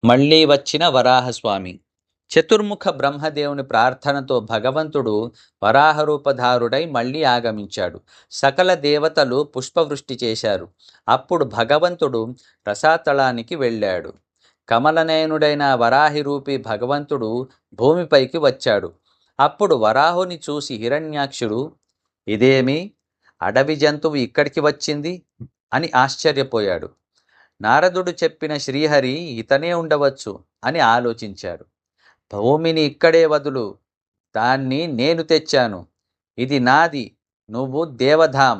మళ్ళీ వచ్చిన వరాహస్వామి. చతుర్ముఖ బ్రహ్మదేవుని ప్రార్థనతో భగవంతుడు వరాహరూపధారుడై మళ్ళీ ఆగమించాడు. సకల దేవతలు పుష్పవృష్టి చేశారు. అప్పుడు భగవంతుడు రసాతళానికి వెళ్ళాడు. కమలనయనుడైన వరాహిరూపి భగవంతుడు భూమిపైకి వచ్చాడు. అప్పుడు వరాహుని చూసి హిరణ్యాక్షుడు, ఇదేమి, అడవి జంతువు ఇక్కడికి వచ్చింది అని ఆశ్చర్యపోయాడు. నారదుడు చెప్పిన శ్రీహరి ఇతనే ఉండవచ్చు అని ఆలోచించాడు. భూమిని ఇక్కడే వదులు, దాన్ని నేను తెచ్చాను, ఇది నాది, నువ్వు దేవధామ,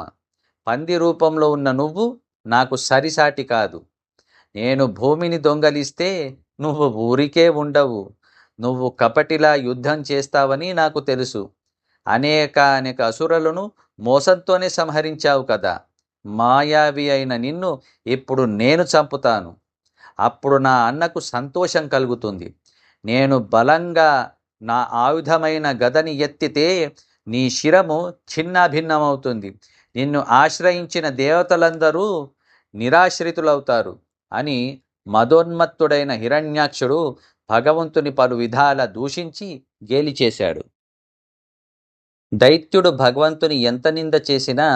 పంది రూపంలో ఉన్న నువ్వు నాకు సరిసాటి కాదు. నేను భూమిని దొంగలిస్తే నువ్వు ఊరికే ఉండవు, నువ్వు కపటిలా యుద్ధం చేస్తావని నాకు తెలుసు. అనేక అసురులను మోసంతోనే సంహరించావు కదా, మాయావి అయిన నిన్ను ఇప్పుడు నేను చంపుతాను. అప్పుడు నా అన్నకు సంతోషం కలుగుతుంది. నేను బలంగా నా ఆయుధమైన గదని ఎత్తితే నీ శిరము భిన్నమవుతుంది. నిన్ను ఆశ్రయించిన దేవతలందరూ నిరాశ్రితులవుతారు అని మదోన్మత్తుడైన హిరణ్యాక్షుడు భగవంతుని పలు విధాల దూషించి గేలి చేశాడు. దైత్యుడు భగవంతుని ఎంత నింద చేసినా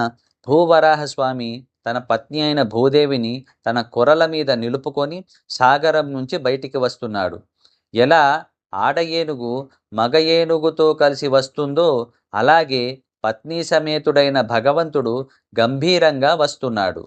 భూవరాహస్వామి తన పత్ని అయిన భూదేవిని తన కొరల మీద నిలుపుకొని సాగరం నుంచి బయటికి వస్తున్నాడు. ఎలా ఆడ ఏనుగు మగ ఏనుగుతో కలిసి వస్తుందో అలాగే పత్నీ సమేతుడైన భగవంతుడు గంభీరంగా వస్తున్నాడు.